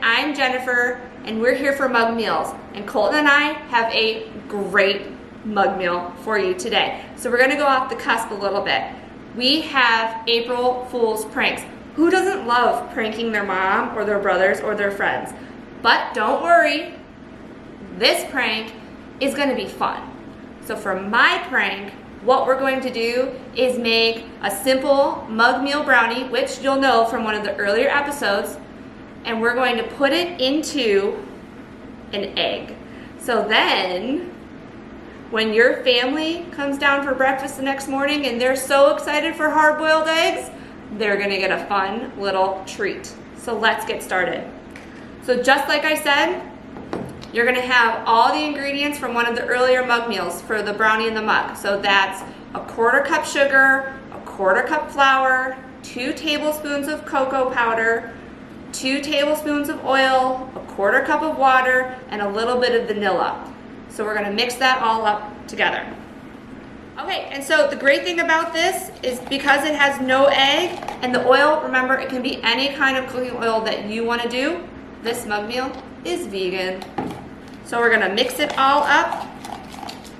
I'm Jennifer, and we're here for Mug Meals. And Colton and I have a great mug meal for you today. So we're gonna go off the cusp a little bit. We have April Fool's pranks. Who doesn't love pranking their mom or their brothers or their friends? But don't worry, this prank is gonna be fun. So for my prank, what we're going to do is make a simple mug meal brownie, which you'll know from one of the earlier episodes, and we're going to put it into an egg. So then, when your family comes down for breakfast the next morning and they're so excited for hard-boiled eggs, they're gonna get a fun little treat. So let's get started. So just like I said, you're gonna have all the ingredients from one of the earlier mug meals for the brownie in the mug. So that's a 1/4 cup sugar, a 1/4 cup flour, 2 tablespoons of cocoa powder, 2 tablespoons of oil, a 1/4 cup of water, and a little bit of vanilla. So we're gonna mix that all up together. Okay, and so the great thing about this is because it has no egg, and the oil, remember, it can be any kind of cooking oil that you wanna do, this mug meal is vegan. So we're gonna mix it all up,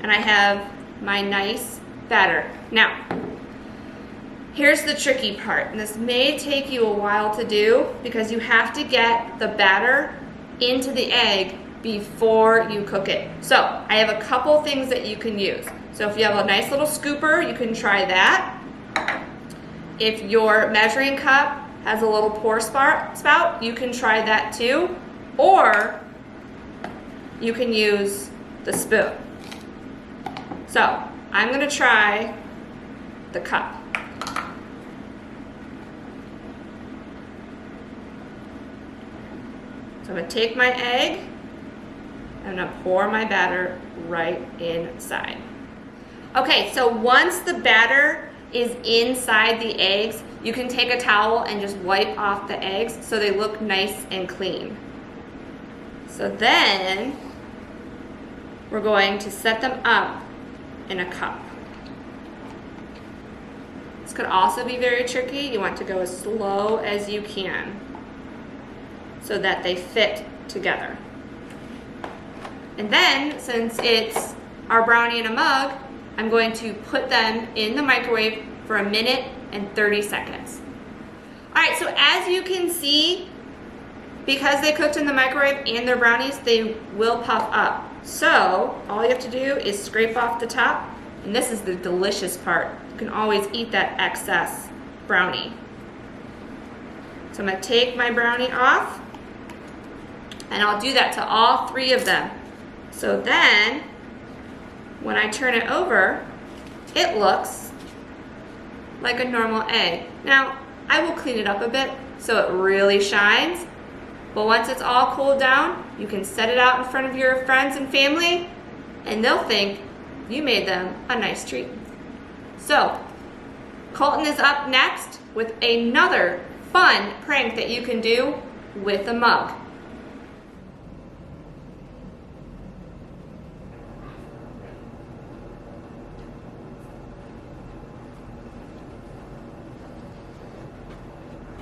and I have my nice batter. Now, here's the tricky part, and this may take you a while to do because you have to get the batter into the egg before you cook it. So I have a couple things that you can use. So if you have a nice little scooper, you can try that. If your measuring cup has a little pour spout, you can try that too. Or you can use the spoon. So I'm gonna try the cup. So I'm gonna take my egg, I'm gonna pour my batter right inside. Okay, so once the batter is inside the eggs, you can take a towel and just wipe off the eggs so they look nice and clean. So then, we're going to set them up in a cup. This could also be very tricky. You want to go as slow as you can so that they fit together. And then, since it's our brownie in a mug, I'm going to put them in the microwave for 1 minute and 30 seconds. All right, so as you can see, because they cooked in the microwave and they're brownies, they will puff up. So all you have to do is scrape off the top, and this is the delicious part. You can always eat that excess brownie. So I'm gonna take my brownie off, and I'll do that to all 3 of them. So then, when I turn it over, it looks like a normal egg. Now, I will clean it up a bit so it really shines. But once it's all cooled down, you can set it out in front of your friends and family, and they'll think you made them a nice treat. So, Colton is up next with another fun prank that you can do with a mug.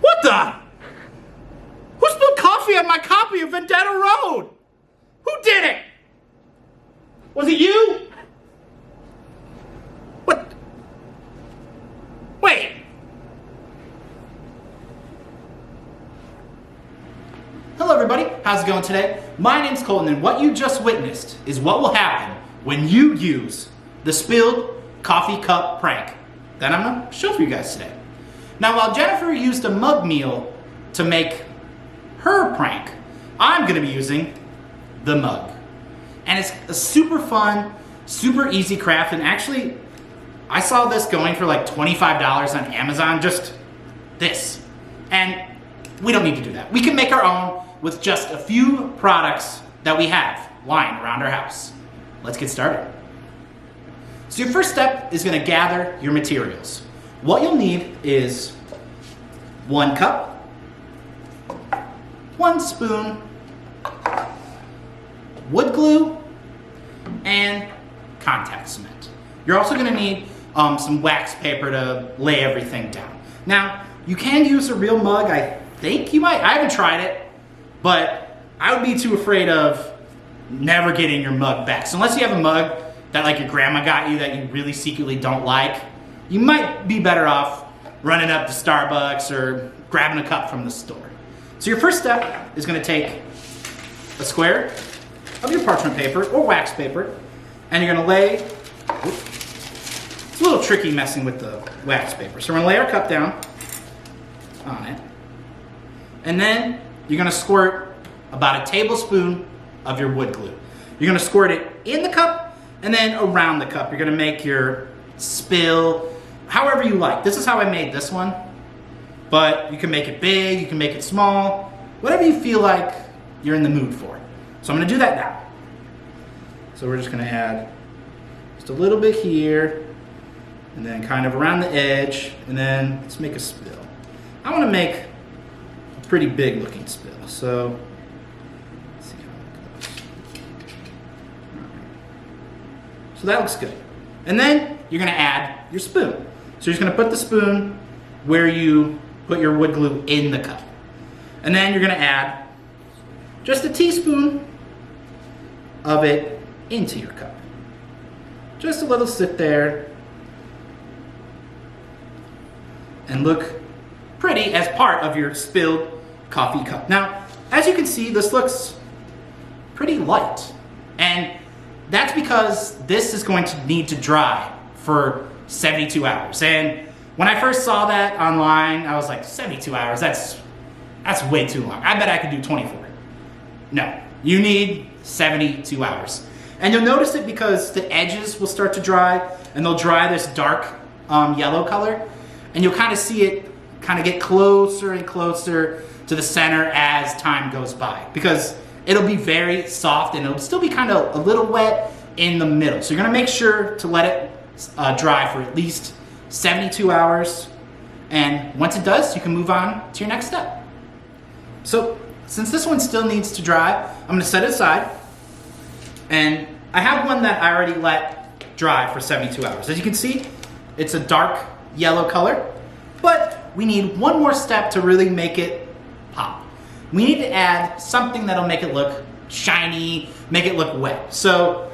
What the? Who spilled coffee on my copy of Vendetta Road? Who did it? Was it you? What? Wait. Hello everybody, how's it going today? My name's Colton, and what you just witnessed is what will happen when you use the spilled coffee cup prank that I'm gonna show for you guys today. Now, while Jennifer used a mug meal to make her prank, I'm gonna be using the mug. And it's a super fun, super easy craft, and actually, I saw this going for like $25 on Amazon, just this. And we don't need to do that. We can make our own with just a few products that we have lying around our house. Let's get started. So your first step is gonna gather your materials. What you'll need is 1 cup, 1 spoon, wood glue, and contact cement. You're also gonna need some wax paper to lay everything down. Now, you can use a real mug. I think you might. I haven't tried it, but I would be too afraid of never getting your mug back. So unless you have a mug that like your grandma got you that you really secretly don't like, you might be better off running up to Starbucks or grabbing a cup from the store. So your first step is going to take a square of your parchment paper or wax paper, and you're going to lay, it's a little tricky messing with the wax paper. So we're going to lay our cup down on it, and then you're going to squirt about a tablespoon of your wood glue. You're going to squirt it in the cup and then around the cup. You're going to make your spill however you like. This is how I made this one, but you can make it big, you can make it small, whatever you feel like you're in the mood for. So I'm going to do that now. So we're just going to add just a little bit here, and then kind of around the edge, and then let's make a spill. I want to make a pretty big looking spill, so let's see how it goes. So that looks good. And then you're going to add your spoon. So you're just going to put the spoon where you put your wood glue in the cup. And then you're going to add just a teaspoon of it into your cup. Just a little sit there and look pretty as part of your spilled coffee cup. Now, as you can see, this looks pretty light. And that's because this is going to need to dry for 72 hours. And when I first saw that online, I was like, 72 hours, that's way too long. I bet I could do 24. No, you need 72 hours. And you'll notice it because the edges will start to dry, and they'll dry this dark yellow color. And you'll kind of see it kind of get closer and closer to the center as time goes by, because it'll be very soft and it'll still be kind of a little wet in the middle. So you're gonna make sure to let it dry for at least 72 hours. And once it does, you can move on to your next step. So since this one still needs to dry, I'm gonna set it aside. And I have one that I already let dry for 72 hours. As you can see, it's a dark yellow color, but we need one more step to really make it pop. We need to add something that'll make it look shiny, make it look wet. So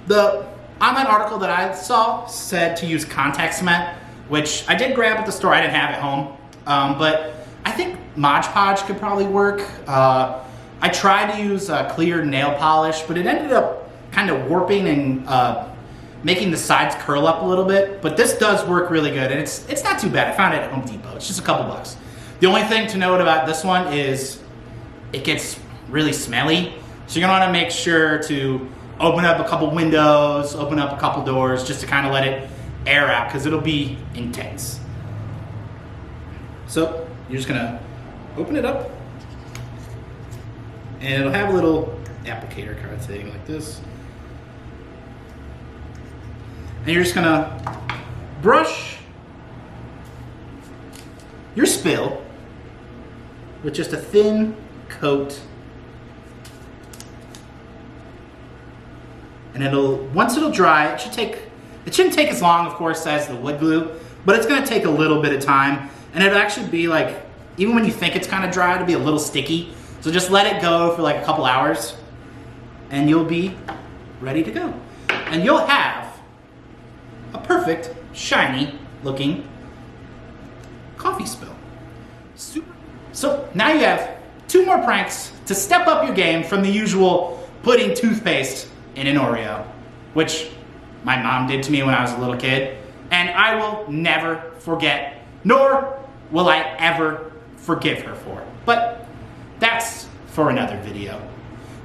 the online article that I saw said to use contact cement, which I did grab at the store. I didn't have at home, but I think Mod Podge could probably work. I tried to use clear nail polish, but it ended up kind of warping and making the sides curl up a little bit. But this does work really good, and it's not too bad. I found it at Home Depot. It's just a couple bucks. The only thing to note about this one is it gets really smelly. So you're gonna wanna make sure to open up a couple windows, open up a couple doors, just to kind of let it air out, because it'll be intense. So you're just gonna open it up, and it'll have a little applicator card thing like this. And you're just gonna brush your spill with just a thin coat. And once it'll dry, it shouldn't take as long, of course, as the wood glue, but it's gonna take a little bit of time. And it'll actually be like, even when you think it's kind of dry, it'll be a little sticky. So just let it go for like a couple hours, and you'll be ready to go. And you'll have a perfect, shiny looking coffee spill. Super. So now you have 2 more pranks to step up your game from the usual putting toothpaste in an Oreo, which my mom did to me when I was a little kid, and I will never forget, nor will I ever forgive her for it. But that's for another video.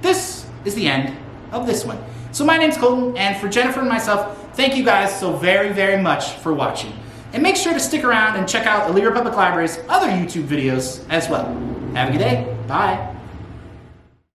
This is the end of this one. So my name's Colton, and for Jennifer and myself, thank you guys so very, very much for watching. And make sure to stick around and check out Elyria Public Library's other YouTube videos as well. Have a good day. Bye.